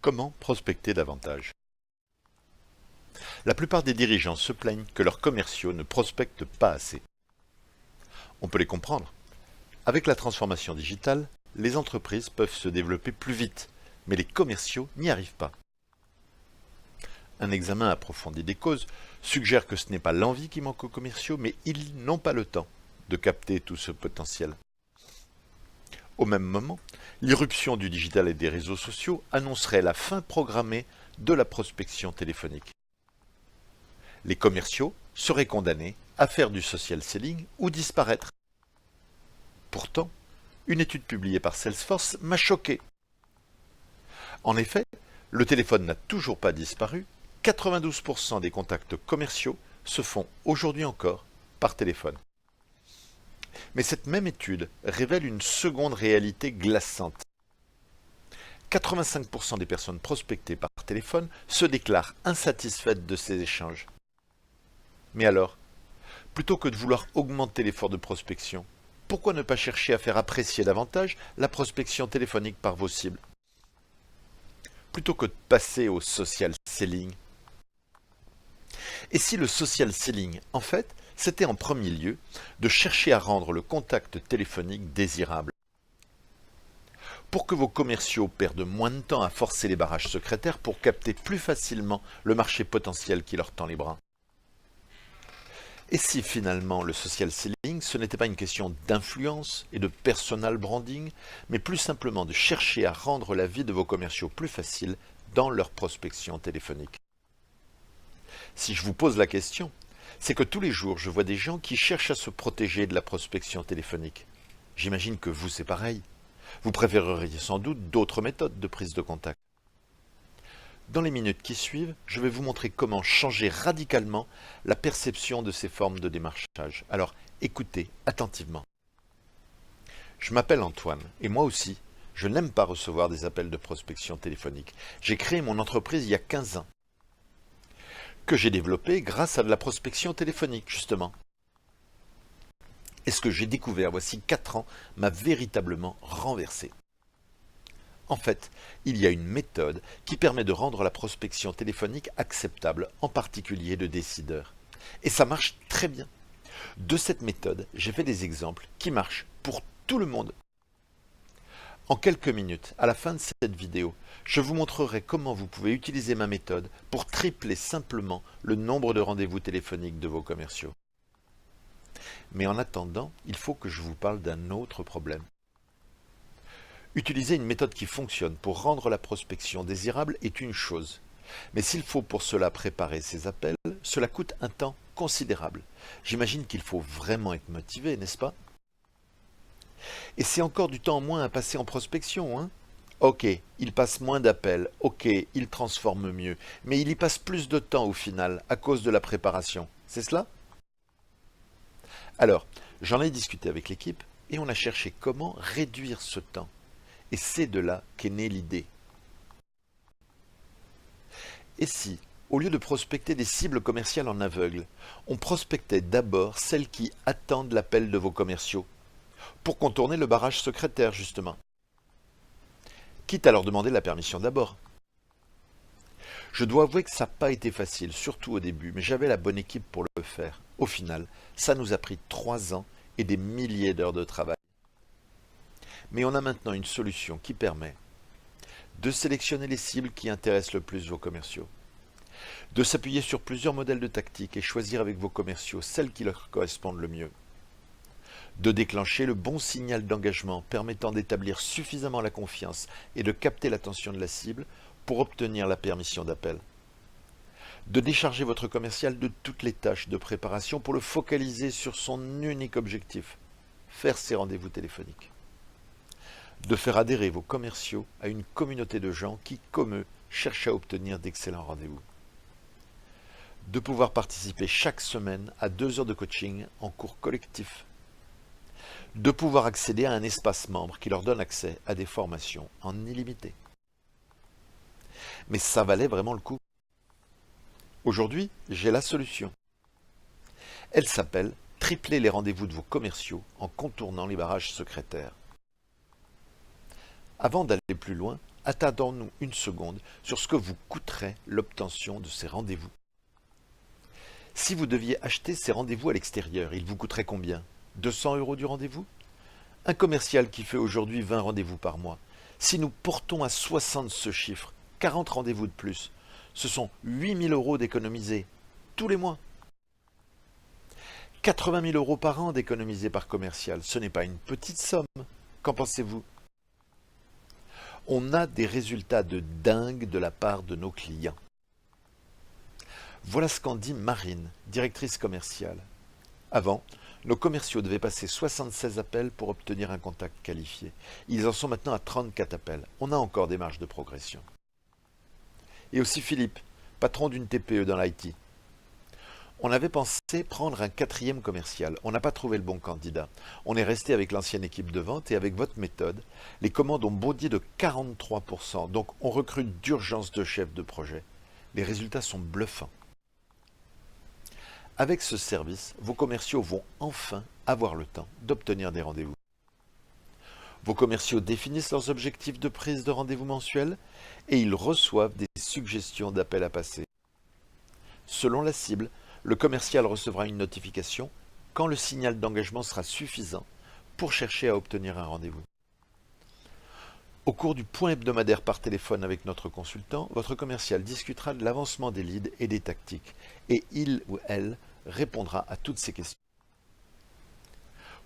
Comment prospecter davantage? La plupart des dirigeants se plaignent que leurs commerciaux ne prospectent pas assez. On peut les comprendre. Avec la transformation digitale, les entreprises peuvent se développer plus vite, mais les commerciaux n'y arrivent pas. Un examen approfondi des causes suggère que ce n'est pas l'envie qui manque aux commerciaux, mais ils n'ont pas le temps de capter tout ce potentiel. Au même moment, l'irruption du digital et des réseaux sociaux annoncerait la fin programmée de la prospection téléphonique. Les commerciaux seraient condamnés à faire du social selling ou disparaître. Pourtant, une étude publiée par Salesforce m'a choqué. En effet, le téléphone n'a toujours pas disparu, 92% des contacts commerciaux se font aujourd'hui encore par téléphone. Mais cette même étude révèle une seconde réalité glaçante. 85% des personnes prospectées par téléphone se déclarent insatisfaites de ces échanges. Mais alors, plutôt que de vouloir augmenter l'effort de prospection, pourquoi ne pas chercher à faire apprécier davantage la prospection téléphonique par vos cibles? Plutôt que de passer au social selling. Et si le social selling, en fait, c'était en premier lieu de chercher à rendre le contact téléphonique désirable? Pour que vos commerciaux perdent moins de temps à forcer les barrages secrétaires pour capter plus facilement le marché potentiel qui leur tend les bras. Et si finalement le social selling, ce n'était pas une question d'influence et de personal branding, mais plus simplement de chercher à rendre la vie de vos commerciaux plus facile dans leur prospection téléphonique? Si je vous pose la question, c'est que tous les jours je vois des gens qui cherchent à se protéger de la prospection téléphonique. J'imagine que vous c'est pareil. Vous préféreriez sans doute d'autres méthodes de prise de contact. Dans les minutes qui suivent, je vais vous montrer comment changer radicalement la perception de ces formes de démarchage. Alors, écoutez attentivement. Je m'appelle Antoine, et moi aussi, je n'aime pas recevoir des appels de prospection téléphonique. J'ai créé mon entreprise il y a 15 ans, que j'ai développée grâce à de la prospection téléphonique, justement. Et ce que j'ai découvert voici 4 ans m'a véritablement renversé. En fait, il y a une méthode qui permet de rendre la prospection téléphonique acceptable, en particulier de décideurs. Et ça marche très bien. De cette méthode, j'ai fait des exemples qui marchent pour tout le monde. En quelques minutes, à la fin de cette vidéo, je vous montrerai comment vous pouvez utiliser ma méthode pour tripler simplement le nombre de rendez-vous téléphoniques de vos commerciaux. Mais en attendant, il faut que je vous parle d'un autre problème. Utiliser une méthode qui fonctionne pour rendre la prospection désirable est une chose. Mais s'il faut pour cela préparer ces appels, cela coûte un temps considérable. J'imagine qu'il faut vraiment être motivé, n'est-ce pas? Et c'est encore du temps en moins à passer en prospection, hein? Ok, il passe moins d'appels, ok, il transforme mieux, mais il y passe plus de temps au final, à cause de la préparation. C'est cela? Alors, j'en ai discuté avec l'équipe, et on a cherché comment réduire ce temps. Et c'est de là qu'est née l'idée. Et si, au lieu de prospecter des cibles commerciales en aveugle, on prospectait d'abord celles qui attendent l'appel de vos commerciaux, pour contourner le barrage secrétaire justement, quitte à leur demander la permission d'abord. Je dois avouer que ça n'a pas été facile, surtout au début, mais j'avais la bonne équipe pour le faire. Au final, ça nous a pris 3 ans et des milliers d'heures de travail. Mais on a maintenant une solution qui permet de sélectionner les cibles qui intéressent le plus vos commerciaux, de s'appuyer sur plusieurs modèles de tactiques et choisir avec vos commerciaux celles qui leur correspondent le mieux, de déclencher le bon signal d'engagement permettant d'établir suffisamment la confiance et de capter l'attention de la cible pour obtenir la permission d'appel, de décharger votre commercial de toutes les tâches de préparation pour le focaliser sur son unique objectif, faire ses rendez-vous téléphoniques, de faire adhérer vos commerciaux à une communauté de gens qui, comme eux, cherchent à obtenir d'excellents rendez-vous. De pouvoir participer chaque semaine à 2 heures de coaching en cours collectif. De pouvoir accéder à un espace membre qui leur donne accès à des formations en illimité. Mais ça valait vraiment le coup. Aujourd'hui, j'ai la solution. Elle s'appelle « Tripler les rendez-vous de vos commerciaux en contournant les barrages secrétaires ». Avant d'aller plus loin, attardons-nous une seconde sur ce que vous coûterait l'obtention de ces rendez-vous. Si vous deviez acheter ces rendez-vous à l'extérieur, il vous coûterait combien? 200 € du rendez-vous? Un commercial qui fait aujourd'hui 20 rendez-vous par mois, si nous portons à 60 ce chiffre, 40 rendez-vous de plus, ce sont 8 000 € d'économiser tous les mois. 80 000 € par an d'économiser par commercial, ce n'est pas une petite somme. Qu'en pensez-vous? On a des résultats de dingue de la part de nos clients. Voilà ce qu'en dit Marine, directrice commerciale. Avant, nos commerciaux devaient passer 76 appels pour obtenir un contact qualifié. Ils en sont maintenant à 34 appels. On a encore des marges de progression. Et aussi Philippe, patron d'une TPE dans l'IT. On avait pensé prendre un 4e commercial. On n'a pas trouvé le bon candidat. On est resté avec l'ancienne équipe de vente et avec votre méthode, les commandes ont bondi de 43%. Donc on recrute d'urgence 2 chefs de projet. Les résultats sont bluffants. Avec ce service, vos commerciaux vont enfin avoir le temps d'obtenir des rendez-vous. Vos commerciaux définissent leurs objectifs de prise de rendez-vous mensuels et ils reçoivent des suggestions d'appels à passer. Selon la cible, le commercial recevra une notification quand le signal d'engagement sera suffisant pour chercher à obtenir un rendez-vous. Au cours du point hebdomadaire par téléphone avec notre consultant, votre commercial discutera de l'avancement des leads et des tactiques, et il ou elle répondra à toutes ces questions.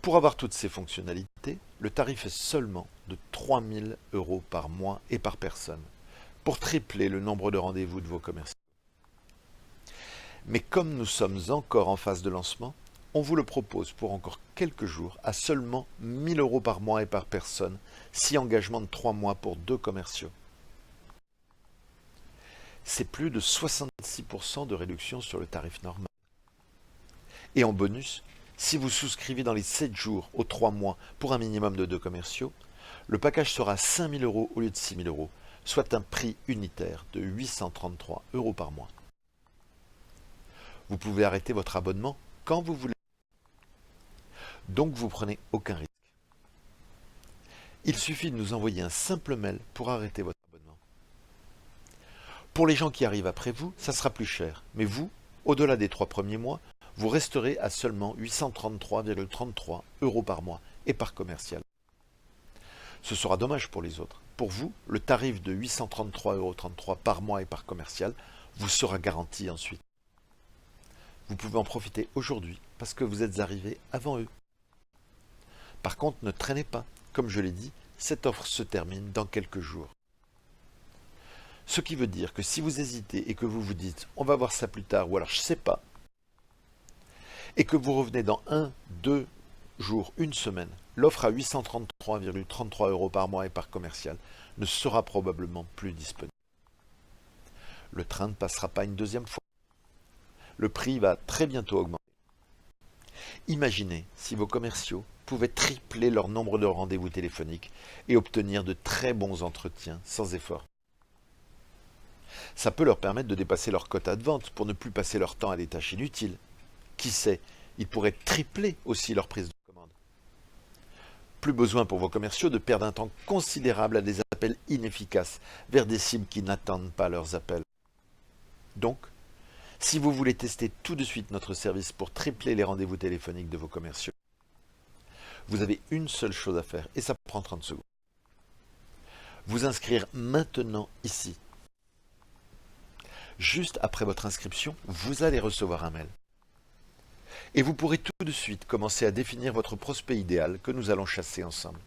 Pour avoir toutes ces fonctionnalités, le tarif est seulement de 3 000 € par mois et par personne, pour tripler le nombre de rendez-vous de vos commerciaux. Mais comme nous sommes encore en phase de lancement, on vous le propose pour encore quelques jours à seulement 1 000 € par mois et par personne, si engagement de 3 mois pour 2 commerciaux. C'est plus de 66% de réduction sur le tarif normal. Et en bonus, si vous souscrivez dans les 7 jours aux 3 mois pour un minimum de 2 commerciaux, le package sera 5 000 € au lieu de 6 000 €, soit un prix unitaire de 833 € par mois. Vous pouvez arrêter votre abonnement quand vous voulez. Donc vous prenez aucun risque. Il suffit de nous envoyer un simple mail pour arrêter votre abonnement. Pour les gens qui arrivent après vous, ça sera plus cher. Mais vous, au-delà des 3 premiers mois, vous resterez à seulement 833,33 € par mois et par commercial. Ce sera dommage pour les autres. Pour vous, le tarif de 833,33 € par mois et par commercial vous sera garanti ensuite. Vous pouvez en profiter aujourd'hui parce que vous êtes arrivé avant eux. Par contre, ne traînez pas. Comme je l'ai dit, cette offre se termine dans quelques jours. Ce qui veut dire que si vous hésitez et que vous vous dites « on va voir ça plus tard » ou alors « je ne sais pas » et que vous revenez dans 1, 2 jours, une semaine, l'offre à 833,33 € par mois et par commercial ne sera probablement plus disponible. Le train ne passera pas une deuxième fois. Le prix va très bientôt augmenter. Imaginez si vos commerciaux pouvaient tripler leur nombre de rendez-vous téléphoniques et obtenir de très bons entretiens sans effort. Ça peut leur permettre de dépasser leur quota de vente pour ne plus passer leur temps à des tâches inutiles. Qui sait, ils pourraient tripler aussi leur prise de commande. Plus besoin pour vos commerciaux de perdre un temps considérable à des appels inefficaces vers des cibles qui n'attendent pas leurs appels. Donc, si vous voulez tester tout de suite notre service pour tripler les rendez-vous téléphoniques de vos commerciaux, vous avez une seule chose à faire et ça prend 30 secondes. Vous inscrire maintenant ici. Juste après votre inscription, vous allez recevoir un mail. Et vous pourrez tout de suite commencer à définir votre prospect idéal que nous allons chasser ensemble.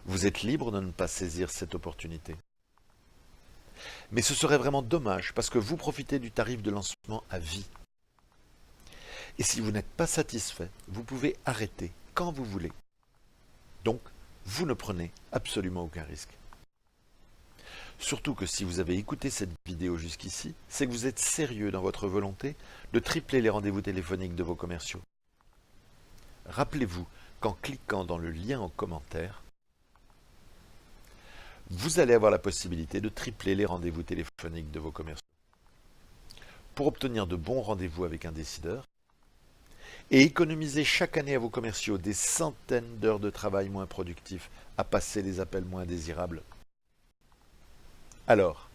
Vous êtes libre de ne pas saisir cette opportunité. Mais ce serait vraiment dommage parce que vous profitez du tarif de lancement à vie. Et si vous n'êtes pas satisfait, vous pouvez arrêter quand vous voulez. Donc, vous ne prenez absolument aucun risque. Surtout que si vous avez écouté cette vidéo jusqu'ici, c'est que vous êtes sérieux dans votre volonté de tripler les rendez-vous téléphoniques de vos commerciaux. Rappelez-vous qu'en cliquant dans le lien en commentaire, vous allez avoir la possibilité de tripler les rendez-vous téléphoniques de vos commerciaux. Pour obtenir de bons rendez-vous avec un décideur et économiser chaque année à vos commerciaux des centaines d'heures de travail moins productifs à passer les appels moins désirables, Alors,